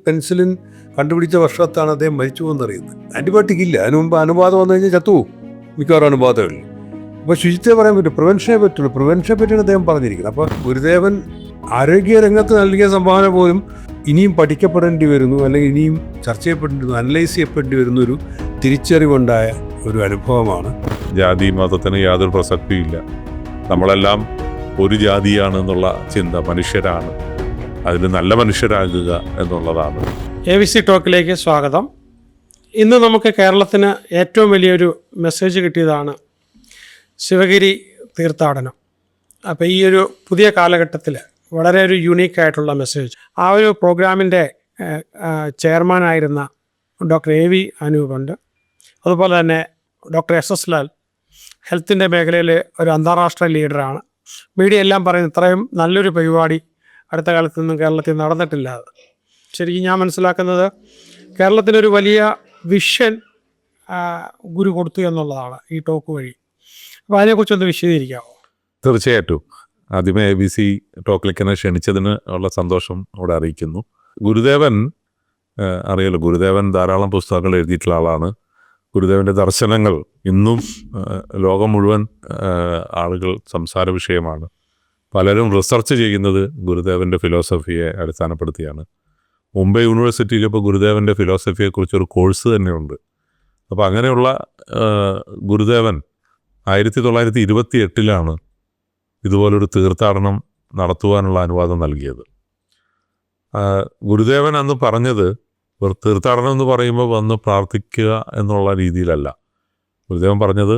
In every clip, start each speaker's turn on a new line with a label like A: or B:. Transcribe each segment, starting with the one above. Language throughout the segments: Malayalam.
A: പെൻസിലിൻ കണ്ടുപിടിച്ച വർഷത്താണ് അദ്ദേഹം മരിച്ചു എന്നറിയുന്നത്. ആൻറ്റിബയോട്ടിക് ഇല്ല, അതിന് മുമ്പ് അണുബാധ വന്നു കഴിഞ്ഞാൽ ചത്തുപോകും മിക്കവാറും അണുബാധകളിൽ. അപ്പോൾ ശുചിത്വം പറയാൻ പറ്റും, പ്രിവെൻഷനെ പറ്റുള്ളൂ. പ്രിവെൻഷനെ പറ്റിയാണ് അദ്ദേഹം പറഞ്ഞിരിക്കുന്നത്. അപ്പോൾ ഗുരുദേവൻ ആരോഗ്യ രംഗത്ത് നൽകിയ സംഭാവന പോലും ഇനിയും പഠിക്കപ്പെടേണ്ടി വരുന്നു, അല്ലെങ്കിൽ ഇനിയും ചർച്ച ചെയ്യപ്പെടേണ്ടി വരുന്നു, അനലൈസ് ചെയ്യപ്പെടേണ്ടി വരുന്ന ഒരു തിരിച്ചറിവുണ്ടായ ഒരു അനുഭവമാണ്.
B: ജാതി മതത്തിന് യാതൊരു പ്രസക്തിയില്ല, നമ്മളെല്ലാം ഒരു ജാതിയാണ് എന്നുള്ള ചിന്ത, മനുഷ്യരാണ്, അതിൽ നല്ല മനുഷ്യരാകുക എന്നുള്ളതാണ്.
C: ABC ടോക്കിലേക്ക് സ്വാഗതം. ഇന്ന് നമുക്ക് കേരളത്തിന് ഏറ്റവും വലിയൊരു മെസ്സേജ് കിട്ടിയതാണ് ശിവഗിരി തീർത്ഥാടനം. അപ്പോൾ ഈ ഒരു പുതിയ കാലഘട്ടത്തിൽ വളരെ ഒരു യുണീക്കായിട്ടുള്ള മെസ്സേജ്. ആ ഒരു പ്രോഗ്രാമിൻ്റെ ചെയർമാനായിരുന്ന ഡോക്ടർ AV അനൂപുണ്ട്. അതുപോലെ തന്നെ ഡോക്ടർ SS ലാൽ ഹെൽത്തിൻ്റെ മേഖലയിൽ ഒരു അന്താരാഷ്ട്ര ലീഡറാണ്. മീഡിയ എല്ലാം പറയുന്നത് ഇത്രയും നല്ലൊരു പരിപാടി അടുത്ത കാലത്തൊന്നും കേരളത്തിൽ നടന്നിട്ടില്ല. ശരിക്കും ഞാൻ മനസ്സിലാക്കുന്നത് കേരളത്തിനൊരു വലിയ വിഷൻ ഗുരു കൊടുത്തു എന്നുള്ളതാണ് ഈ ടോക്ക് വഴി. അപ്പോൾ അതിനെക്കുറിച്ചൊന്ന് വിശദീകരിക്കാമോ?
B: തീർച്ചയായിട്ടും. ആദ്യമേ ABC ടോക്കിലേക്ക് എന്നെ ക്ഷണിച്ചതിന് ഉള്ള സന്തോഷം അവിടെ അറിയിക്കുന്നു. ഗുരുദേവൻ അറിയാലോ, ഗുരുദേവൻ ധാരാളം പുസ്തകങ്ങൾ എഴുതിയിട്ടുള്ള ആളാണ്. ഗുരുദേവൻ്റെ ദർശനങ്ങൾ ഇന്നും ലോകം മുഴുവൻ ആളുകൾ സംസാര വിഷയമാണ്. പലരും റിസർച്ച് ചെയ്യുന്നത് ഗുരുദേവൻ്റെ ഫിലോസഫിയെ അടിസ്ഥാനപ്പെടുത്തിയാണ്. മുംബൈ യൂണിവേഴ്സിറ്റിയിൽ ഇപ്പോൾ ഗുരുദേവൻ്റെ ഫിലോസഫിയെക്കുറിച്ചൊരു കോഴ്സ് തന്നെയുണ്ട്. അപ്പോൾ അങ്ങനെയുള്ള ഗുരുദേവൻ 1928 ഇതുപോലൊരു തീർത്ഥാടനം നടത്തുവാനുള്ള അനുവാദം നൽകിയത്. ഗുരുദേവൻ അന്ന് പറഞ്ഞത് തീർത്ഥാടനം എന്ന് പറയുമ്പോൾ വന്ന് പ്രാർത്ഥിക്കുക എന്നുള്ള രീതിയിലല്ല. ഗുരുദേവൻ പറഞ്ഞത്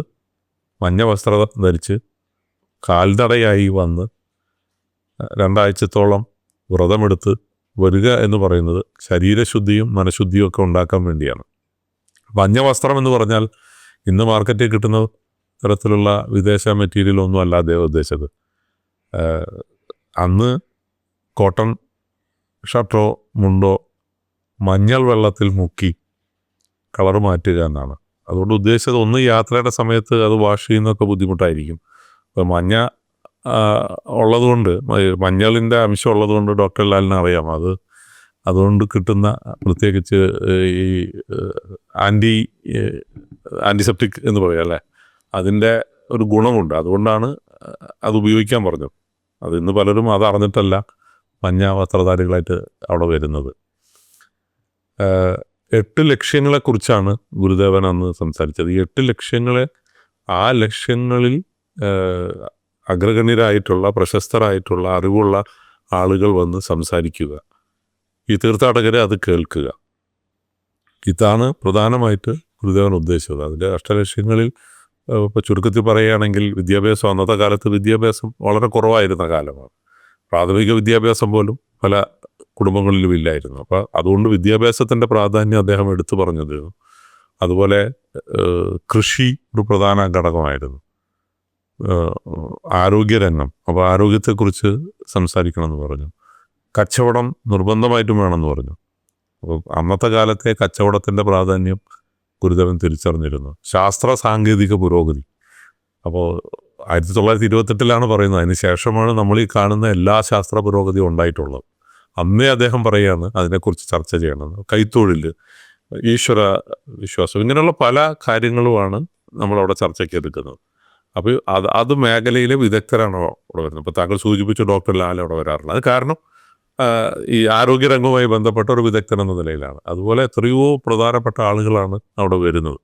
B: മഞ്ഞ വസ്ത്രം ധരിച്ച് കാൽനടയായി വന്ന് 2 ആഴ്ചത്തോളം വ്രതമെടുത്ത് വരിക എന്ന് പറയുന്നത് ശരീരശുദ്ധിയും മനഃശുദ്ധിയും ഒക്കെ ഉണ്ടാക്കാൻ വേണ്ടിയാണ്. മഞ്ഞ വസ്ത്രം എന്ന് പറഞ്ഞാൽ ഇന്ന് മാർക്കറ്റിൽ കിട്ടുന്ന തരത്തിലുള്ള വിദേശ മെറ്റീരിയലൊന്നും അല്ല അദ്ദേഹം ഉദ്ദേശിച്ചത്. അന്ന് കോട്ടൺ ഷർട്ടോ മുണ്ടോ മഞ്ഞൾ വെള്ളത്തിൽ മുക്കി കളർ മാറ്റുക എന്നാണ്. അതുകൊണ്ട് ഉദ്ദേശിച്ചത് ഒന്ന് യാത്രയുടെ സമയത്ത് അത് വാഷ് ചെയ്യുന്നതൊക്കെ ബുദ്ധിമുട്ടായിരിക്കും. അപ്പോൾ മഞ്ഞ ഉള്ളതുകൊണ്ട്, മഞ്ഞളിൻ്റെ അംശം ഉള്ളതുകൊണ്ട് ഡോക്ടർ ലാലിനെ അറിയാം. അതുകൊണ്ട് കിട്ടുന്ന പ്രത്യേകിച്ച് ഈ ആൻറ്റിസെപ്റ്റിക് എന്ന് പറയാം അല്ലേ, അതിൻ്റെ ഒരു ഗുണമുണ്ട്. അതുകൊണ്ടാണ് അത് ഉപയോഗിക്കാൻ പറഞ്ഞത്. അത് ഇന്ന് പലരും അതറിഞ്ഞിട്ടല്ല മഞ്ഞ വസ്ത്രധാരികളായിട്ട് അവിടെ വരുന്നത്. 8 ലക്ഷ്യങ്ങളെക്കുറിച്ചാണ് ഗുരുദേവൻ അന്ന് സംസാരിച്ചത്. ഈ 8 ലക്ഷ്യങ്ങളെ, ആ ലക്ഷ്യങ്ങളിൽ അഗ്രഗണ്യരായിട്ടുള്ള പ്രശസ്തരായിട്ടുള്ള അറിവുള്ള ആളുകൾ വന്ന് സംസാരിക്കുക, ഈ തീർത്ഥാടകരെ അത് കേൾക്കുക, ഇതാണ് പ്രധാനമായിട്ട് ഗുരുദേവൻ ഉദ്ദേശിച്ചത്. അതിൻ്റെ അഷ്ടലക്ഷ്യങ്ങളിൽ ഇപ്പോൾ ചുരുക്കത്തിൽ പറയുകയാണെങ്കിൽ വിദ്യാഭ്യാസം, അന്നത്തെ കാലത്ത് വിദ്യാഭ്യാസം വളരെ കുറവായിരുന്ന കാലമാണ്. പ്രാഥമിക വിദ്യാഭ്യാസം പോലും പല കുടുംബങ്ങളിലും ഇല്ലായിരുന്നു. അപ്പോൾ അതുകൊണ്ട് വിദ്യാഭ്യാസത്തിൻ്റെ പ്രാധാന്യം അദ്ദേഹം എടുത്തു പറഞ്ഞിരുന്നു. അതുപോലെ കൃഷി ഒരു പ്രധാന ഘടകമായിരുന്നു. ആരോഗ്യരംഗം, അപ്പോൾ ആരോഗ്യത്തെക്കുറിച്ച് സംസാരിക്കണമെന്ന് പറഞ്ഞു. കച്ചവടം നിർബന്ധമായിട്ടും വേണമെന്ന് പറഞ്ഞു. അപ്പോൾ അന്നത്തെ കാലത്തെ കച്ചവടത്തിൻ്റെ പ്രാധാന്യം ഗുരുദേവൻ തിരിച്ചറിഞ്ഞിരുന്നു. ശാസ്ത്ര സാങ്കേതിക പുരോഗതി, അപ്പോൾ 1928 പറയുന്നത്. അതിന് ശേഷമാണ് നമ്മൾ ഈ കാണുന്ന എല്ലാ ശാസ്ത്ര പുരോഗതിയും ഉണ്ടായിട്ടുള്ളത്. അന്നേ അദ്ദേഹം പറയുകയാണ് അതിനെക്കുറിച്ച് ചർച്ച ചെയ്യണമെന്ന്. കൈത്തൊഴിൽ, ഈശ്വര വിശ്വാസം, ഇങ്ങനെയുള്ള പല കാര്യങ്ങളുമാണ് നമ്മളവിടെ ചർച്ചയ്ക്ക് എടുക്കുന്നത്. അപ്പോൾ അത് മേഖലയിലെ വിദഗ്ധരാണ് അവിടെ വരുന്നത്. ഇപ്പോൾ താങ്കൾ സൂചിപ്പിച്ച ഡോക്ടർ ലാൽ അവിടെ വരാറുണ്ട്. അത് കാരണം ഈ ആരോഗ്യരംഗവുമായി ബന്ധപ്പെട്ട ഒരു വിദഗ്ധൻ എന്ന നിലയിലാണ്. അതുപോലെ എത്രയോ പ്രധാനപ്പെട്ട ആളുകളാണ് അവിടെ വരുന്നത്.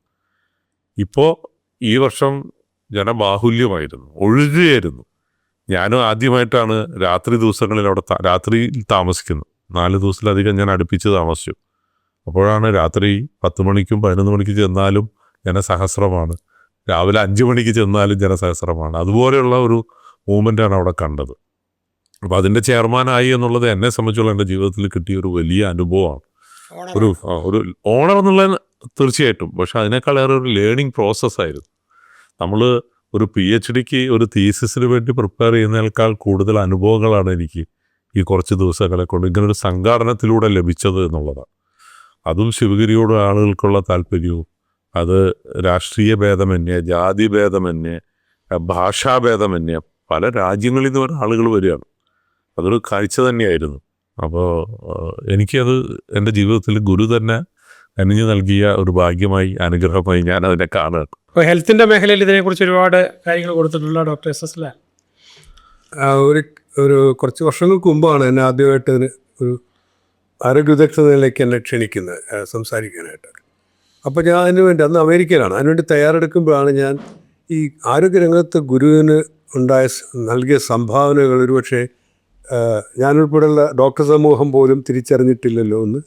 B: ഇപ്പോൾ ഈ വർഷം ജനബാഹുല്യമായിരുന്നു, ഒഴുകുകയായിരുന്നു. ഞാനും ആദ്യമായിട്ടാണ് രാത്രി ദിവസങ്ങളിൽ അവിടെ രാത്രിയിൽ താമസിക്കുന്നത്. 4 ദിവസത്തിലധികം ഞാൻ അടുപ്പിച്ച് താമസിച്ചു. അപ്പോഴാണ് രാത്രി 10 മണിക്കും 11 മണിക്ക് ചെന്നാലും ജനസഹസ്രമാണ്, രാവിലെ 5 മണിക്ക് ചെന്നാലും ജനസഹസ്രമാണ്. അതുപോലെയുള്ള ഒരു മൂവ്മെൻ്റാണ് അവിടെ കണ്ടത്. അപ്പോൾ അതിൻ്റെ ചെയർമാനായി എന്നുള്ളത് എന്നെ സംബന്ധിച്ചുള്ള എൻ്റെ ജീവിതത്തിൽ കിട്ടിയ ഒരു വലിയ അനുഭവമാണ്. ഒരു ഓണർ എന്നുള്ളത് തീർച്ചയായിട്ടും, പക്ഷെ അതിനേക്കാളേറെ ഒരു ലേണിംഗ് പ്രോസസ്സായിരുന്നു. നമ്മൾ ഒരു PhDക്ക് ഒരു തീസിസിന് വേണ്ടി പ്രിപ്പയർ ചെയ്യുന്നതിനേക്കാൾ കൂടുതൽ അനുഭവങ്ങളാണ് എനിക്ക് ഈ കുറച്ച് ദിവസങ്ങളെ കൊണ്ട് ഇങ്ങനൊരു സംഘാടനത്തിലൂടെ ലഭിച്ചത് എന്നുള്ളതാണ്. അതും ശിവഗിരിയോട് ആളുകൾക്കുള്ള താല്പര്യവും, അത് രാഷ്ട്രീയ ഭേദമന്യേ, ജാതി ഭേദമന്യേ, ഭാഷാഭേദമന്യേ പല രാജ്യങ്ങളിൽ നിന്ന് ആളുകൾ വരികയാണ്. അതൊരു കാഴ്ച തന്നെയായിരുന്നു. അപ്പോൾ എനിക്കത് എൻ്റെ ജീവിതത്തിൽ ഗുരു തന്നെ കനിഞ്ഞു നൽകിയ ഒരു ഭാഗ്യമായി, അനുഗ്രഹമായി ഞാൻ അതിനെ കാണുകയാണ്.
C: ഇപ്പോൾ ഹെൽത്തിൻ്റെ മേഖലയിൽ ഇതിനെക്കുറിച്ച് ഒരുപാട് കാര്യങ്ങൾ കൊടുത്തിട്ടുള്ള ഡോക്ടർ SS ലാൽ
A: ഒരു കുറച്ച് വർഷങ്ങൾക്ക് മുമ്പാണ് എന്നെ ആദ്യമായിട്ട് ഇതിന് ഒരു ആരോഗ്യ വിദഗ്ധതയിലേക്ക് എന്നെ ക്ഷണിക്കുന്നത് സംസാരിക്കാനായിട്ട്. അപ്പോൾ ഞാൻ അതിനുവേണ്ടി, അന്ന് അമേരിക്കയിലാണ്, അതിനുവേണ്ടി തയ്യാറെടുക്കുമ്പോഴാണ് ഞാൻ ഈ ആരോഗ്യരംഗത്ത് ഗുരുവിന് നൽകിയ സംഭാവനകൾ ഒരുപക്ഷെ ഞാനുൾപ്പെടെയുള്ള ഡോക്ടർ സമൂഹം പോലും തിരിച്ചറിഞ്ഞിട്ടില്ലല്ലോ എന്ന്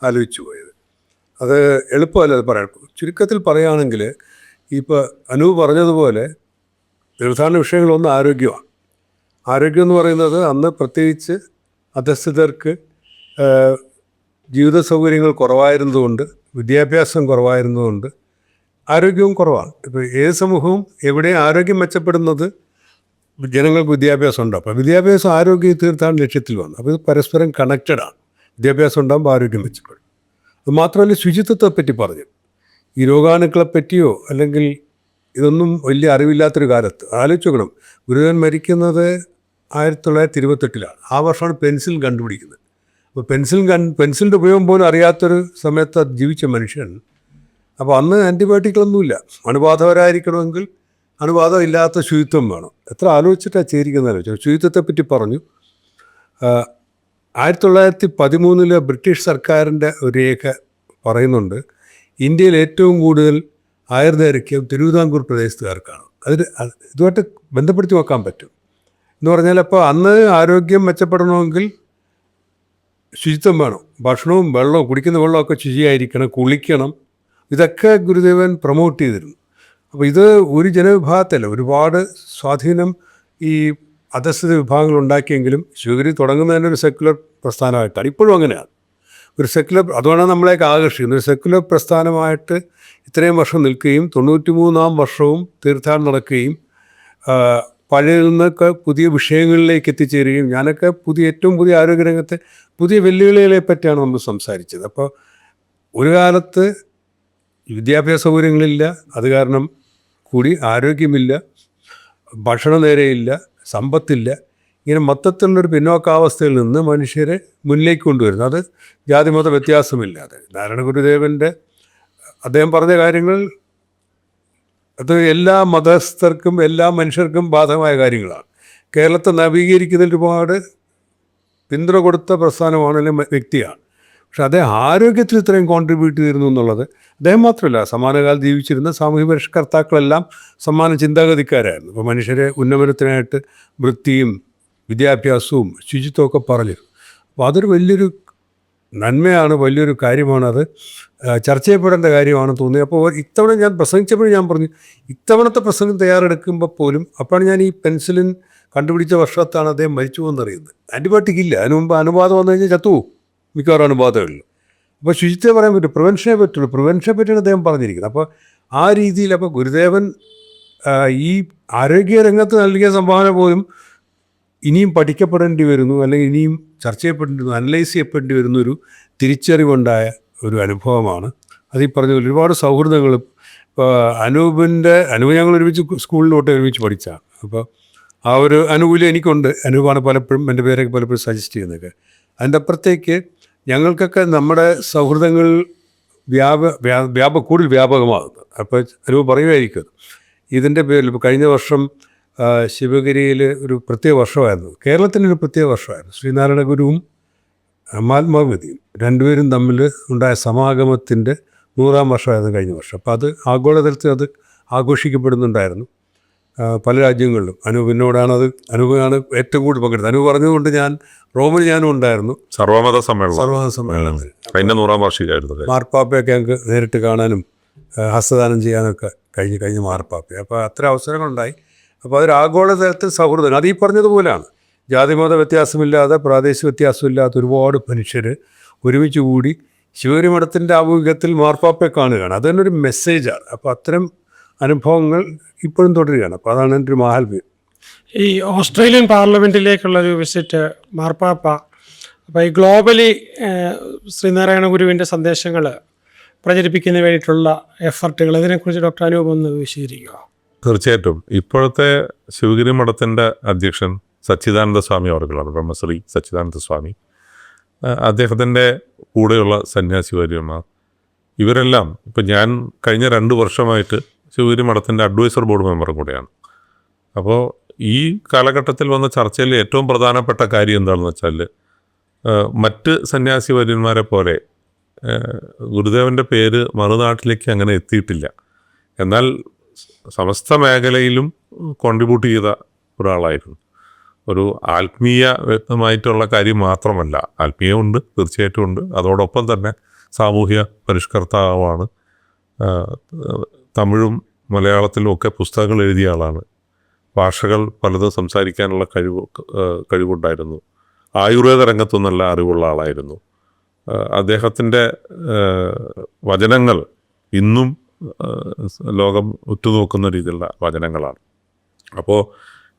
A: ആലോചിച്ചു പോയത്. അത് എളുപ്പമല്ല അത് പറയാൻ. ചുരുക്കത്തിൽ പറയുകയാണെങ്കിൽ ഇപ്പോൾ അനൂപ് പറഞ്ഞതുപോലെ പ്രധാന വിഷയങ്ങളൊന്ന് ആരോഗ്യമാണ്. ആരോഗ്യം എന്ന് പറയുന്നത് അന്ന് പ്രത്യേകിച്ച് അധസ്ഥിതർക്ക് ജീവിത സൗകര്യങ്ങൾ കുറവായിരുന്നതുകൊണ്ട്, വിദ്യാഭ്യാസം കുറവായിരുന്നതുകൊണ്ട് ആരോഗ്യവും കുറവാണ്. ഇപ്പോൾ ഏത് സമൂഹവും എവിടെ ആരോഗ്യം മെച്ചപ്പെടുന്നത് ജനങ്ങൾക്ക് വിദ്യാഭ്യാസം ഉണ്ടാകും. അപ്പോൾ വിദ്യാഭ്യാസം ആരോഗ്യം തീർത്ഥാടന ലക്ഷ്യത്തിൽ വന്നു. അപ്പോൾ ഇത് പരസ്പരം കണക്റ്റഡാണ്. വിദ്യാഭ്യാസം ഉണ്ടാകുമ്പോൾ ആരോഗ്യം മെച്ചപ്പെടും. അത് മാത്രമല്ല ശുചിത്വത്തെപ്പറ്റി പറഞ്ഞു. ഈ രോഗാണുക്കളെ പറ്റിയോ അല്ലെങ്കിൽ ഇതൊന്നും വലിയ അറിവില്ലാത്തൊരു കാലത്ത് ആലോചിച്ച് നോക്കണം. ഗുരുദേവൻ മരിക്കുന്നത് 1928 ആ വർഷമാണ് പെൻസിൽ കണ്ടുപിടിക്കുന്നത്. അപ്പോൾ പെൻസിലിൻ്റെ ഉപയോഗം പോലും അറിയാത്തൊരു സമയത്ത് അത് ജീവിച്ച മനുഷ്യൻ. അപ്പോൾ അന്ന് ആൻറ്റിബയോട്ടിക്കുകളൊന്നുമില്ല. അണുബാധവരായിരിക്കണമെങ്കിൽ അണുബാധം ഇല്ലാത്ത ശുചിത്വം വേണം. എത്ര ആലോചിച്ചിട്ടാണ് ചേരിക്കുന്നത്. ശുചിത്വത്തെപ്പറ്റി പറഞ്ഞു. 1913 ബ്രിട്ടീഷ് സർക്കാരിൻ്റെ ഒരു രേഖ പറയുന്നുണ്ട്, ഇന്ത്യയിൽ ഏറ്റവും കൂടുതൽ ആയുർദൈർഘ്യം തിരുവിതാംകൂർ പ്രദേശത്തുകാർക്കാണ്. ഇതുമായിട്ട് ബന്ധപ്പെടുത്തി നോക്കാൻ പറ്റും എന്ന് പറഞ്ഞാൽ, അപ്പോൾ അന്ന് ആരോഗ്യം മെച്ചപ്പെടണമെങ്കിൽ ശുചിത്വം വേണം. ഭക്ഷണവും വെള്ളവും, കുടിക്കുന്ന വെള്ളമൊക്കെ ശുചിയായിരിക്കണം, കുളിക്കണം. ഇതൊക്കെ ഗുരുദേവൻ പ്രൊമോട്ട് ചെയ്തിരുന്നു. അപ്പോൾ ഇത് ഒരു ജനവിഭാഗത്തല്ല, ഒരുപാട് സ്വാധീനം ഈ അധസ്ഥിത വിഭാഗങ്ങൾ ഉണ്ടാക്കിയെങ്കിലും ശിവഗിരി തുടങ്ങുന്നതിന് ഒരു സെക്കുലർ പ്രസ്ഥാനമായിട്ടാണ്. ഇപ്പോഴും അങ്ങനെയാണ്. ഒരു സെക്കുലർ, അതുകൊണ്ടാണ് നമ്മളെയൊക്കെ ആകർഷിക്കുന്നത്. ഒരു സെക്കുലർ പ്രസ്ഥാനമായിട്ട് ഇത്രയും വർഷം നിൽക്കുകയും 93-ാം വർഷവും തീർത്ഥാടനം നടക്കുകയും പഴയതിൽ നിന്നൊക്കെ പുതിയ വിഷയങ്ങളിലേക്ക് എത്തിച്ചേരുകയും, ഞാനൊക്കെ ഏറ്റവും പുതിയ ആരോഗ്യരംഗത്തെ പുതിയ വെല്ലുവിളികളെ പറ്റിയാണ് നമ്മൾ സംസാരിച്ചത്. അപ്പോൾ ഒരു കാലത്ത് വിദ്യാഭ്യാസ സൗകര്യങ്ങളില്ല, അത് കാരണം കൂടി ആരോഗ്യമില്ല, ഭക്ഷണം നേരെയില്ല, സമ്പത്തില്ല. ഇങ്ങനെ മൊത്തത്തിലുള്ളൊരു പിന്നോക്കാവസ്ഥയിൽ നിന്ന് മനുഷ്യരെ മുന്നിലേക്ക് കൊണ്ടുവരുന്നു. അത് ജാതിമത വ്യത്യാസമില്ലാതെ. നാരായണ ഗുരുദേവൻ്റെ അദ്ദേഹം പറഞ്ഞ കാര്യങ്ങൾ അത് എല്ലാ മതസ്ഥർക്കും എല്ലാ മനുഷ്യർക്കും ബാധകമായ കാര്യങ്ങളാണ്. കേരളത്തെ നവീകരിക്കുന്നതിൽ ഒരുപാട് പിന്തുണ കൊടുത്ത പ്രസ്ഥാനമാണ്, അല്ലെങ്കിൽ വ്യക്തിയാണ്. പക്ഷെ അദ്ദേഹം ആരോഗ്യത്തിൽ ഇത്രയും കോൺട്രിബ്യൂട്ട് ചെയ്തിരുന്നു എന്നുള്ളത് അദ്ദേഹം മാത്രമല്ല, സമാനകാലത്ത് ജീവിച്ചിരുന്ന സാമൂഹ്യ പരിഷ്കർത്താക്കളെല്ലാം സമാന ചിന്താഗതിക്കാരായിരുന്നു. അപ്പോൾ മനുഷ്യരെ ഉന്നമനത്തിനായിട്ട് വൃത്തിയും വിദ്യാഭ്യാസവും ശുചിത്വമൊക്കെ പറഞ്ഞു. അപ്പോൾ അതൊരു വലിയൊരു നന്മയാണ്, വലിയൊരു കാര്യമാണ്. അത് ചർച്ച ചെയ്യപ്പെടേണ്ട കാര്യമാണെന്ന് തോന്നി. അപ്പോൾ ഇത്തവണ ഞാൻ പ്രസംഗിച്ചപ്പോഴും ഞാൻ പറഞ്ഞു, ഇത്തവണത്തെ പ്രസംഗം തയ്യാറെടുക്കുമ്പോൾ പോലും അപ്പോഴാണ് ഞാൻ ഈ പെൻസിലിൻ കണ്ടുപിടിച്ച വർഷത്താണ് അദ്ദേഹം മരിച്ചു പോകുന്നറിയുന്നത്. ആൻറ്റിബയോട്ടിക് ഇല്ല. അതിന് മുമ്പ് അണുബാധ വന്നു കഴിഞ്ഞാൽ ചത്തുപോകും, മിക്കവാറും അണുബാധകളിൽ. അപ്പോൾ ശുചിത്വം പറയാൻ പറ്റും, പ്രിവെൻഷനെ പറ്റുള്ളൂ. പ്രിവെൻഷനെ പറ്റിയാണ് അദ്ദേഹം പറഞ്ഞിരിക്കുന്നത്. അപ്പോൾ ആ രീതിയിൽ അപ്പോൾ ഗുരുദേവൻ ഈ ആരോഗ്യ രംഗത്ത് നൽകിയ സംഭാവന പോലും ഇനിയും പഠിക്കപ്പെടേണ്ടി വരുന്നു, അല്ലെങ്കിൽ ഇനിയും ചർച്ച ചെയ്യപ്പെടേണ്ടി വരുന്നു, അനലൈസ് ചെയ്യപ്പെടേണ്ടി വരുന്നൊരു തിരിച്ചറിവുണ്ടായ ഒരു അനുഭവമാണ്. അത് ഈ പറഞ്ഞ ഒരുപാട് സൗഹൃദങ്ങളും. ഇപ്പോൾ അനൂപ് ഞങ്ങൾ ഒരുമിച്ച് സ്കൂളിലോട്ട് ഒരുമിച്ച് പഠിച്ചതാണ്. അപ്പോൾ ആ ഒരു ആനുകൂല്യം എനിക്കുണ്ട്. അനൂപാണ് പലപ്പോഴും എൻ്റെ പേരൊക്കെ പലപ്പോഴും സജസ്റ്റ് ചെയ്യുന്നതൊക്കെ. അതിൻ്റെ അപ്പുറത്തേക്ക് ഞങ്ങൾക്കൊക്കെ നമ്മുടെ സൗഹൃദങ്ങൾ കൂടുതൽ വ്യാപകമാകുന്നത്. അപ്പോൾ അനൂപ് പറയുമായിരിക്കും ഇതിൻ്റെ പേരിൽ. ഇപ്പോൾ കഴിഞ്ഞ വർഷം ശിവഗിരിയിൽ ഒരു പ്രത്യേക വർഷമായിരുന്നു, കേരളത്തിനൊരു പ്രത്യേക വർഷമായിരുന്നു. ശ്രീനാരായണ ഗുരുവും മഹാത്മാഗതിയും രണ്ടുപേരും തമ്മിൽ ഉണ്ടായ സമാഗമത്തിൻ്റെ 100-ാം വർഷമായിരുന്നു കഴിഞ്ഞ വർഷം. അപ്പോൾ അത് ആഗോളതലത്തിൽ അത് ആഘോഷിക്കപ്പെടുന്നുണ്ടായിരുന്നു പല രാജ്യങ്ങളിലും. അനൂപിനോടാണ് ഏറ്റവും കൂടുതൽ പങ്കെടുത്തത്. അനൂപ് പറഞ്ഞതുകൊണ്ട് ഞാനും ഉണ്ടായിരുന്നു.
B: സർവമത സമ്മേളനം അതിൻ്റെ 100-ാം വാർഷികമായിരുന്നു.
A: മാർപ്പാപ്പയൊക്കെ ഞങ്ങൾക്ക് നേരിട്ട് കാണാനും ഹസ്തദാനം ചെയ്യാനൊക്കെ കഴിഞ്ഞ മാർപ്പാപ്പ. അപ്പോൾ അത്തരം അവസരങ്ങളുണ്ടായി. അപ്പോൾ അതൊരു ആഗോളതലത്തിൽ സൗഹൃദം. അത് ഈ പറഞ്ഞതുപോലെയാണ്. ജാതിമത വ്യത്യാസമില്ലാതെ, പ്രാദേശിക വ്യത്യാസമില്ലാത്ത ഒരുപാട് മനുഷ്യർ ഒരുമിച്ച് കൂടി ശിവഗിരി മഠത്തിൻ്റെ ആഭിമുഖ്യത്തിൽ മാർപ്പാപ്പയെ കാണുകയാണ്. അത് തന്നെ ഒരു മെസ്സേജാണ്. അപ്പോൾ അത്തരം അനുഭവങ്ങൾ ഇപ്പോഴും തുടരുകയാണ്. അപ്പോൾ അതാണ് എൻ്റെ ഒരു മഹാത്മ്യം.
C: ഈ ഓസ്ട്രേലിയൻ പാർലമെൻറ്റിലേക്കുള്ളൊരു വിസിറ്റ് മാർപ്പാപ്പ, അപ്പോൾ ഈ ഗ്ലോബലി ശ്രീനാരായണ ഗുരുവിൻ്റെ സന്ദേശങ്ങൾ പ്രചരിപ്പിക്കുന്നതിന് വേണ്ടിയിട്ടുള്ള എഫർട്ടുകൾ, ഇതിനെക്കുറിച്ച് ഡോക്ടർ അനൂപ് ഒന്ന് വിശദീകരിക്കുക.
B: തീർച്ചയായിട്ടും. ഇപ്പോഴത്തെ ശിവഗിരി മഠത്തിൻ്റെ അധ്യക്ഷൻ സച്ചിദാനന്ദ സ്വാമി അവർകളാണ്, ബ്രഹ്മശ്രീ സച്ചിദാനന്ദ സ്വാമി. അദ്ദേഹത്തിൻ്റെ കൂടെയുള്ള സന്യാസിവാര്യന്മാർ, ഇവരെല്ലാം ഇപ്പം ഞാൻ കഴിഞ്ഞ 2 വർഷമായിട്ട് ശിവഗിരി മഠത്തിൻ്റെ അഡ്വൈസർ ബോർഡ് മെമ്പറും കൂടെയാണ്. അപ്പോൾ ഈ കാലഘട്ടത്തിൽ വന്ന ചർച്ചയിൽ ഏറ്റവും പ്രധാനപ്പെട്ട കാര്യം എന്താണെന്ന് വെച്ചാൽ, മറ്റ് സന്യാസിവാര്യന്മാരെ പോലെ ഗുരുദേവൻ്റെ പേര് മറുനാട്ടിലേക്ക് അങ്ങനെ എത്തിയിട്ടില്ല. എന്നാൽ സമസ്ത മേഖലയിലും കോൺട്രിബ്യൂട്ട് ചെയ്ത ഒരാളായിരുന്നു. ഒരു ആത്മീയമായിട്ടുള്ള കാര്യം മാത്രമല്ല, ആത്മീയമുണ്ട്, തീർച്ചയായിട്ടും ഉണ്ട്, അതോടൊപ്പം തന്നെ സാമൂഹ്യ പരിഷ്കർത്താവാണ്. തമിഴും മലയാളത്തിലും ഒക്കെ പുസ്തകങ്ങൾ എഴുതിയ ആളാണ്. ഭാഷകൾ പലതും സംസാരിക്കാനുള്ള കഴിവുണ്ടായിരുന്നു. ആയുർവേദ രംഗത്തും നല്ല അറിവുള്ള ആളായിരുന്നു. അദ്ദേഹത്തിൻ്റെ വചനങ്ങൾ ഇന്നും ലോകം ഉറ്റുനോക്കുന്ന രീതിയിലുള്ള വചനങ്ങളാണ്. അപ്പോൾ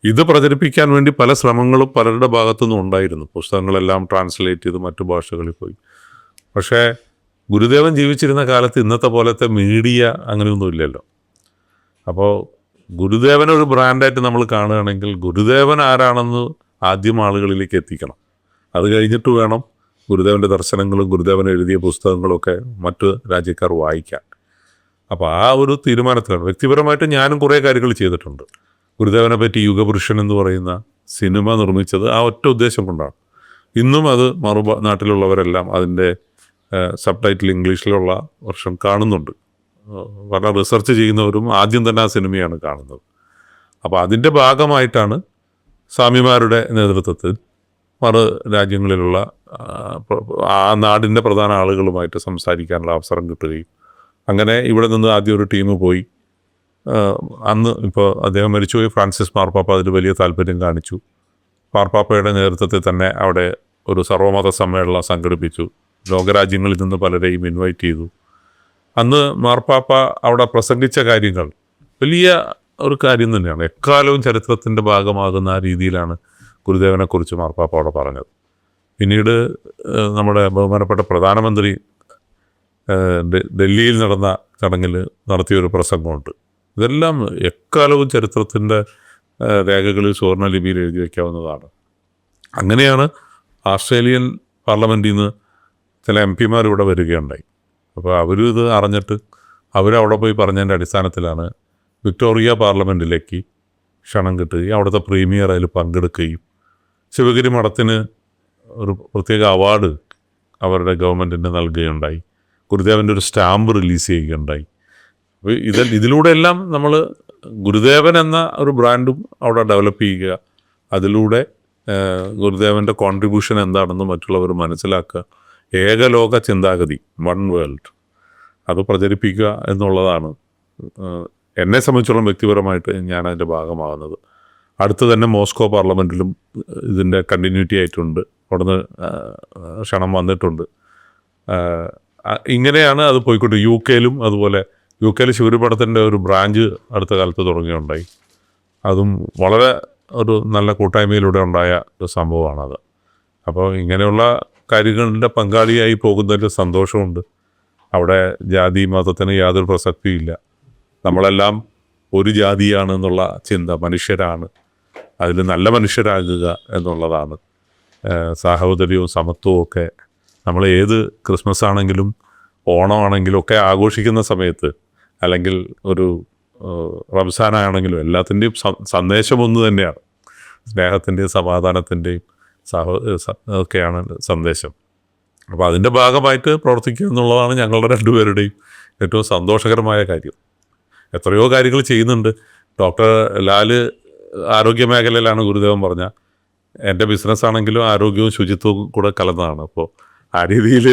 B: ഇത് പ്രചരിപ്പിക്കാൻ വേണ്ടി പല ശ്രമങ്ങളും പലരുടെ ഭാഗത്തുനിന്നും ഉണ്ടായിരുന്നു. പുസ്തകങ്ങളെല്ലാം ട്രാൻസ്ലേറ്റ് ചെയ്ത് മറ്റു ഭാഷകളിൽ പോയി. പക്ഷേ ഗുരുദേവൻ ജീവിച്ചിരുന്ന കാലത്ത് ഇന്നത്തെ പോലത്തെ മീഡിയ അങ്ങനെയൊന്നും ഇല്ലല്ലോ. അപ്പോൾ ഗുരുദേവനെ ഒരു ബ്രാൻഡായിട്ട് നമ്മൾ കാണുകയാണെങ്കിൽ ഗുരുദേവൻ ആരാണെന്ന് ആദ്യം ആളുകളിലേക്ക് എത്തിക്കണം. അത് കഴിഞ്ഞിട്ട് വേണം ഗുരുദേവൻ്റെ ദർശനങ്ങളും ഗുരുദേവൻ എഴുതിയ പുസ്തകങ്ങളൊക്കെ മറ്റു രാജ്യക്കാർ വായിക്കാൻ. അപ്പോൾ ആ ഒരു തീരുമാനത്തിലാണ്. വ്യക്തിപരമായിട്ട് ഞാനും കുറേ കാര്യങ്ങൾ ചെയ്തിട്ടുണ്ട്. ഗുരുദേവനെ പറ്റി യുഗപുരുഷൻ എന്ന് പറയുന്ന സിനിമ നിർമ്മിച്ചത് ആ ഒറ്റ ഉദ്ദേശം കൊണ്ടാണ്. ഇന്നും അത് നാട്ടിലുള്ളവരെല്ലാം അതിൻ്റെ സബ് ടൈറ്റിൽ ഇംഗ്ലീഷിലുള്ള വെർഷൻ കാണുന്നുണ്ട്. വളരെ റിസർച്ച് ചെയ്യുന്നവരും ആദ്യം തന്നെ ആ സിനിമയാണ് കാണുന്നത്. അപ്പോൾ അതിൻ്റെ ഭാഗമായിട്ടാണ് സ്വാമിമാരുടെ നേതൃത്വത്തിൽ മറു രാജ്യങ്ങളിലുള്ള ആ നാടിൻ്റെ പ്രധാന ആളുകളുമായിട്ട് സംസാരിക്കാനുള്ള അവസരം കിട്ടുകയും അങ്ങനെ ഇവിടെ നിന്ന് ആദ്യം ഒരു ടീം പോയി. അന്ന് ഇപ്പോൾ അദ്ദേഹം മരിച്ചുപോയി ഫ്രാൻസിസ് മാർപ്പാപ്പ അതിൽ വലിയ താല്പര്യം കാണിച്ചു. മാർപ്പാപ്പയുടെ നേതൃത്വത്തിൽ തന്നെ അവിടെ ഒരു സർവ്വമത സമ്മേളനം സംഘടിപ്പിച്ചു. ലോകരാജ്യങ്ങളിൽ നിന്ന് പലരെയും ഇൻവൈറ്റ് ചെയ്തു. അന്ന് മാർപ്പാപ്പ അവിടെ പ്രസംഗിച്ച കാര്യങ്ങൾ വലിയ ഒരു കാര്യം തന്നെയാണ്. എക്കാലവും ചരിത്രത്തിൻ്റെ ഭാഗമാകുന്ന ആ രീതിയിലാണ് ഗുരുദേവനെക്കുറിച്ച് മാർപ്പാപ്പ അവിടെ പറഞ്ഞത്. പിന്നീട് നമ്മുടെ ബഹുമാനപ്പെട്ട പ്രധാനമന്ത്രി ഡൽഹിയിൽ നടന്ന ചടങ്ങിൽ നടത്തിയൊരു പ്രസംഗമുണ്ട്. ഇതെല്ലാം എക്കാലവും ചരിത്രത്തിൻ്റെ രേഖകളിൽ സുവർണ്ണലിപിയിൽ എഴുതി വയ്ക്കാവുന്നതാണ്. അങ്ങനെയാണ് ഓസ്ട്രേലിയൻ പാർലമെൻറ്റിൽ നിന്ന് ചില MP-മാർ ഇവിടെ വരികയുണ്ടായി. അപ്പോൾ അവരും ഇത് അറിഞ്ഞിട്ട് അവരവിടെ പോയി പറഞ്ഞതിൻ്റെ അടിസ്ഥാനത്തിലാണ് വിക്ടോറിയ പാർലമെൻറ്റിലേക്ക് ക്ഷണം കിട്ടുകയും അവിടുത്തെ പ്രീമിയർ അതിൽ പങ്കെടുക്കുകയും ശിവഗിരി മഠത്തിന് ഒരു പ്രത്യേക അവാർഡ് അവരുടെ ഗവൺമെൻറ്റിന് നൽകുകയുണ്ടായി. ഗുരുദേവൻ്റെ ഒരു സ്റ്റാമ്പ് റിലീസ് ചെയ്യുകയുണ്ടായി. അപ്പോൾ ഇതിലൂടെ എല്ലാം നമ്മൾ ഗുരുദേവൻ എന്ന ഒരു ബ്രാൻഡും അവിടെ ഡെവലപ്പ് ചെയ്യുക, അതിലൂടെ ഗുരുദേവൻ്റെ കോൺട്രിബ്യൂഷൻ എന്താണെന്ന് മറ്റുള്ളവർ മനസ്സിലാക്കുക, ഏകലോക ചിന്താഗതി, വൺ വേൾഡ്, അത് പ്രചരിപ്പിക്കുക എന്നുള്ളതാണ് എന്നെ സംബന്ധിച്ചോളം വ്യക്തിപരമായിട്ട് ഞാൻ അതിൻ്റെ ഭാഗമാകുന്നത്. അടുത്ത് തന്നെ മോസ്കോ പാർലമെൻറ്റിലും ഇതിൻ്റെ കണ്ടിന്യൂറ്റി ആയിട്ടുണ്ട്. അവിടുന്ന് ക്ഷണം വന്നിട്ടുണ്ട്. ഇങ്ങനെയാണ് അത് പോയിക്കൊണ്ട് UK-ലും അതുപോലെ UK-ൽ ശിവരിമഠത്തിൻ്റെ ഒരു ബ്രാഞ്ച് അടുത്ത കാലത്ത് തുടങ്ങുകയുണ്ടായി. അതും വളരെ ഒരു നല്ല കൂട്ടായ്മയിലൂടെ ഉണ്ടായ ഒരു സംഭവമാണത്. അപ്പോൾ ഇങ്ങനെയുള്ള കാര്യങ്ങളുടെ പങ്കാളിയായി പോകുന്നതിൽ സന്തോഷമുണ്ട്. അവിടെ ജാതി മതത്തിന് യാതൊരു പ്രസക്തിയില്ല. നമ്മളെല്ലാം ഒരു ജാതിയാണ് എന്നുള്ള ചിന്ത, മനുഷ്യരാണ്, അതിൽ നല്ല മനുഷ്യരാകുക എന്നുള്ളതാണ്. സാഹോദര്യവും സമത്വവും ഒക്കെ നമ്മൾ ഏത് ക്രിസ്മസ് ആണെങ്കിലും ഓണമാണെങ്കിലും ഒക്കെ ആഘോഷിക്കുന്ന സമയത്ത്, അല്ലെങ്കിൽ ഒരു റംസാനാണെങ്കിലും എല്ലാത്തിൻ്റെയും സന്ദേശം ഒന്ന് തന്നെയാണ്. സ്നേഹത്തിൻ്റെയും സമാധാനത്തിൻ്റെയും ഒക്കെയാണ് സന്ദേശം. അപ്പോൾ അതിൻ്റെ ഭാഗമായിട്ട് പ്രവർത്തിക്കുക എന്നുള്ളതാണ് ഞങ്ങളുടെ രണ്ടുപേരുടെയും ഏറ്റവും സന്തോഷകരമായ കാര്യം. എത്രയോ കാര്യങ്ങൾ ചെയ്യുന്നുണ്ട്. ഡോക്ടർ ലാല് ആരോഗ്യ മേഖലയിലാണ് ഗുരുദേവൻ പറഞ്ഞ, എൻ്റെ ബിസിനസ്സാണെങ്കിലും ആരോഗ്യവും ശുചിത്വവും കൂടെ കലർന്നതാണ്. അപ്പോൾ ആ രീതിയിൽ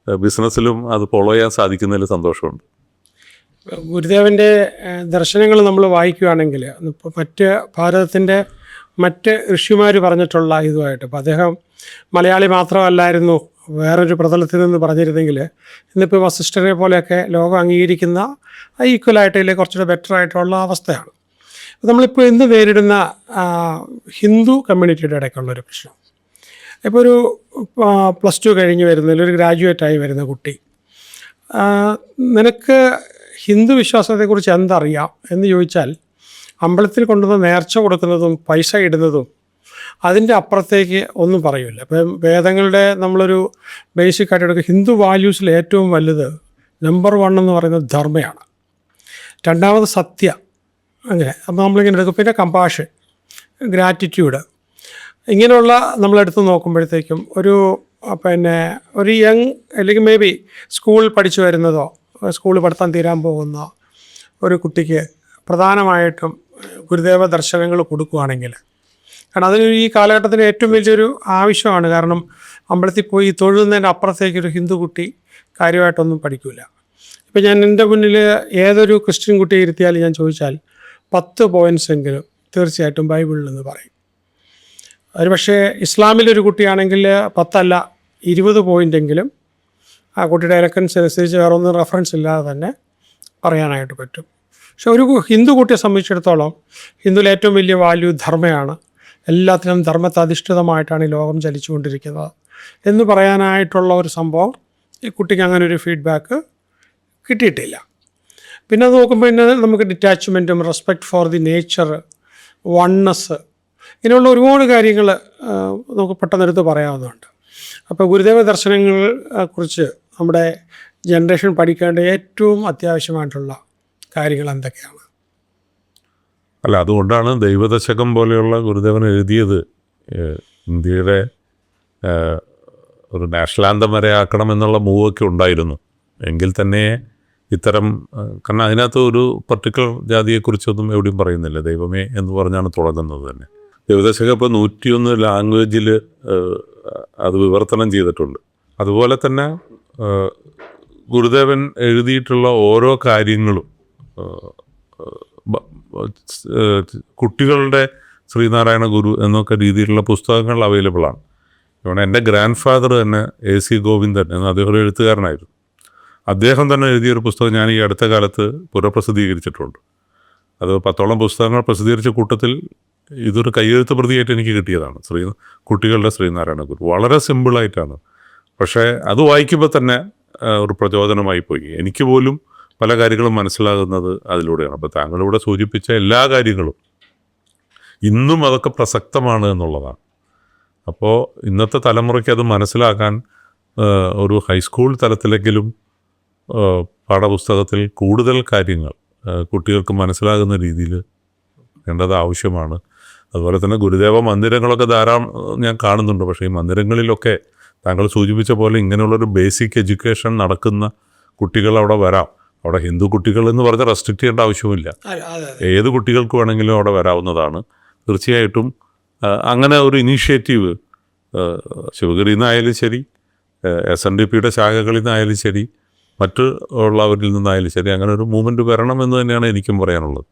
B: ബിസിനസ്സിലും അത് ഫോളോ ചെയ്യാൻ സാധിക്കുന്നതിൽ സന്തോഷമുണ്ട്.
C: ഗുരുദേവൻ്റെ ദർശനങ്ങൾ നമ്മൾ വായിക്കുകയാണെങ്കിൽ ഇപ്പോൾ മറ്റ് ഭാരതത്തിൻ്റെ മറ്റ് ഋഷിമാർ പറഞ്ഞിട്ടുള്ള ഇതുമായിട്ട്, ഇപ്പോൾ അദ്ദേഹം മലയാളി മാത്രമല്ലായിരുന്നു, വേറൊരു പ്രതലത്തിൽ നിന്ന് പറഞ്ഞിരുന്നെങ്കിൽ ഇന്നിപ്പോൾ വസിഷ്ഠരെ പോലെയൊക്കെ ലോകം അംഗീകരിക്കുന്ന ഈക്വലായിട്ട് ഇല്ലെങ്കിൽ കുറച്ചുകൂടെ ബെറ്റർ ആയിട്ടുള്ള അവസ്ഥയാണ്. നമ്മളിപ്പോൾ ഇന്ന് നേരിടുന്ന ഹിന്ദു കമ്മ്യൂണിറ്റിയുടെ ഇടയ്ക്കുള്ളൊരു പ്രശ്നം, ഇപ്പോൾ ഒരു +2 കഴിഞ്ഞ് വരുന്നതിൽ ഒരു ഗ്രാജുവേറ്റായി വരുന്ന കുട്ടി, നിനക്ക് ഹിന്ദു വിശ്വാസത്തെക്കുറിച്ച് എന്തറിയാം എന്ന് ചോദിച്ചാൽ, അമ്പലത്തിൽ കൊണ്ടുവന്ന് നേർച്ച കൊടുക്കുന്നതും പൈസ ഇടുന്നതും അതിൻ്റെ അപ്പുറത്തേക്ക് ഒന്നും പറയില്ല. ഇപ്പം വേദങ്ങളുടെ നമ്മളൊരു ബേസിക് ആയിട്ട് എടുക്കുക, ഹിന്ദു വാല്യൂസിൽ ഏറ്റവും വലുത് നമ്പർ 1 എന്ന് പറയുന്നത് ധർമ്മയാണ്. രണ്ടാമത് സത്യ, അങ്ങനെ. അപ്പോൾ നമ്മളിങ്ങനെ എടുക്കും. പിന്നെ കമ്പാഷൻ, ഗ്രാറ്റിറ്റ്യൂഡ്, ഇങ്ങനെയുള്ള നമ്മളെടുത്ത് നോക്കുമ്പോഴത്തേക്കും ഒരു യങ് അല്ലെങ്കിൽ മേ ബി സ്കൂളിൽ പഠിച്ചു വരുന്നതോ സ്കൂളിൽ പഠിത്തം തീരാൻ പോകുന്ന ഒരു കുട്ടിക്ക് പ്രധാനമായിട്ടും ഗുരുദേവ ദർശനങ്ങൾ കൊടുക്കുകയാണെങ്കിൽ, കാരണം അതിന് ഈ കാലഘട്ടത്തിന് ഏറ്റവും വലിയൊരു ആവശ്യമാണ്. കാരണം അമ്പലത്തിൽ പോയി തൊഴുന്നതിൻ്റെ അപ്പുറത്തേക്കൊരു ഹിന്ദു കുട്ടി കാര്യമായിട്ടൊന്നും പഠിക്കില്ല. ഇപ്പം ഞാൻ എൻ്റെ മുന്നിൽ ഏതൊരു ക്രിസ്ത്യൻ കുട്ടിയെ ഇരുത്തിയാലും ഞാൻ ചോദിച്ചാൽ 10 പോയിൻറ്റ്സ് എങ്കിലും തീർച്ചയായിട്ടും ബൈബിളിൽ നിന്ന് പറയും. ഒരു പക്ഷേ ഇസ്ലാമിലൊരു കുട്ടിയാണെങ്കിൽ 10 അല്ല 20 പോയിൻ്റെങ്കിലും ആ കുട്ടിയുടെ എലക്കൻസ് അനുസരിച്ച് വേറെ ഒന്നും റെഫറൻസ് ഇല്ലാതെ തന്നെ പറയാനായിട്ട് പറ്റും. പക്ഷെ ഒരു ഹിന്ദു കുട്ടിയെ സംബന്ധിച്ചിടത്തോളം ഹിന്ദുവിലെ ഏറ്റവും വലിയ വാല്യൂ ധർമ്മയാണ്. എല്ലാത്തിനും ധർമ്മത്തെ അധിഷ്ഠിതമായിട്ടാണ് ഈ ലോകം ചലിച്ചുകൊണ്ടിരിക്കുന്നത് എന്ന് പറയാനായിട്ടുള്ള ഒരു സംഭവം ഈ കുട്ടിക്ക് അങ്ങനെ ഒരു ഫീഡ്ബാക്ക് കിട്ടിയിട്ടില്ല. പിന്നെ അത് നോക്കുമ്പോൾ പിന്നെ നമുക്ക് ഡിറ്റാച്ച്മെൻറ്റും, respect for the nature, oneness, ഇങ്ങനെയുള്ള ഒരുപാട് കാര്യങ്ങൾ നമുക്ക് പെട്ടെന്നെടുത്ത് പറയാവുന്നതുണ്ട്. അപ്പോൾ ഗുരുദേവ ദർശനങ്ങളെ കുറിച്ച് നമ്മുടെ ജനറേഷൻ പഠിക്കേണ്ട ഏറ്റവും അത്യാവശ്യമായിട്ടുള്ള കാര്യങ്ങൾ എന്തൊക്കെയാണ്?
B: അല്ല, അതുകൊണ്ടാണ് ദൈവദശകം പോലെയുള്ള ഗുരുദേവൻ എഴുതിയത്. ഇന്ത്യയുടെ ഒരു നാഷണൽ ആന്തം വരെ ആക്കണം എന്നുള്ള മൂവൊക്കെ ഉണ്ടായിരുന്നു. എങ്കിൽ തന്നെ ഇത്തരം, കാരണം അതിനകത്ത് ഒരു പർട്ടിക്കുലർ ജാതിയെക്കുറിച്ചൊന്നും എവിടെയും പറയുന്നില്ല. ദൈവമേ എന്ന് പറഞ്ഞാണ് തുടങ്ങുന്നത് തന്നെ. ദൈവദശകം ഇപ്പോൾ 101 ലാംഗ്വേജിൽ അത് വിവർത്തനം ചെയ്തിട്ടുണ്ട്. അതുപോലെ തന്നെ ഗുരുദേവൻ എഴുതിയിട്ടുള്ള ഓരോ കാര്യങ്ങളും കുട്ടികളുടെ ശ്രീനാരായണ ഗുരു എന്നൊക്കെ രീതിയിലുള്ള പുസ്തകങ്ങൾ അവൈലബിളാണ്. ഇവിടെ എൻ്റെ ഗ്രാൻഡ് ഫാദർ തന്നെ AC ഗോവിന്ദൻ എന്ന അദ്ദേഹം ഒരു എഴുത്തുകാരനായിരുന്നു. അദ്ദേഹം തന്നെ എഴുതിയൊരു പുസ്തകം ഞാൻ ഈ അടുത്ത കാലത്ത് പുനഃപ്രസിദ്ധീകരിച്ചിട്ടുണ്ട്. അത് 10ഓളം പുസ്തകങ്ങൾ പ്രസിദ്ധീകരിച്ച കൂട്ടത്തിൽ ഇതൊരു കയ്യെഴുത്ത് പ്രതിയായിട്ട് എനിക്ക് കിട്ടിയതാണ്. കുട്ടികളുടെ ശ്രീനാരായണ ഗുരു. വളരെ സിമ്പിളായിട്ടാണ്, പക്ഷേ അത് വായിക്കുമ്പോൾ തന്നെ ഒരു പ്രചോദനമായി പോയി. എനിക്ക് പോലും പല കാര്യങ്ങളും മനസ്സിലാകുന്നത് അതിലൂടെയാണ്. അപ്പോൾ താങ്കളിവിടെ സൂചിപ്പിച്ച എല്ലാ കാര്യങ്ങളും ഇന്നും അതൊക്കെ പ്രസക്തമാണ് എന്നുള്ളതാണ്. അപ്പോൾ ഇന്നത്തെ തലമുറയ്ക്ക് അത് മനസ്സിലാക്കാൻ ഒരു ഹൈസ്കൂൾ തലത്തിലെങ്കിലും പാഠപുസ്തകത്തിൽ കൂടുതൽ കാര്യങ്ങൾ കുട്ടികൾക്ക് മനസ്സിലാകുന്ന രീതിയിൽ വേണ്ടത് ആവശ്യമാണ്. അതുപോലെ തന്നെ ഗുരുദേവ മന്ദിരങ്ങളൊക്കെ ധാരാളം ഞാൻ കാണുന്നുണ്ട്. പക്ഷേ ഈ മന്ദിരങ്ങളിലൊക്കെ താങ്കൾ സൂചിപ്പിച്ച പോലെ ഇങ്ങനെയുള്ളൊരു ബേസിക് എഡ്യൂക്കേഷൻ നടക്കുന്ന കുട്ടികൾ അവിടെ വരാം. അവിടെ ഹിന്ദു കുട്ടികൾ എന്ന് പറഞ്ഞാൽ റെസ്ട്രിക്റ്റ് ചെയ്യേണ്ട ആവശ്യമില്ല. ഏത് കുട്ടികൾക്ക് വേണമെങ്കിലും അവിടെ വരാവുന്നതാണ്. തീർച്ചയായിട്ടും അങ്ങനെ ഒരു ഇനീഷ്യേറ്റീവ് ശിവഗിരിയിൽ നിന്നായാലും ശരി, SNDPയുടെ ശാഖകളിൽ നിന്നായാലും ശരി, മറ്റ് ഉള്ളവരിൽ നിന്നായാലും ശരി, അങ്ങനെ ഒരു മൂവ്മെൻറ്റ് വരണമെന്ന് തന്നെയാണ് എനിക്കും പറയാനുള്ളത്.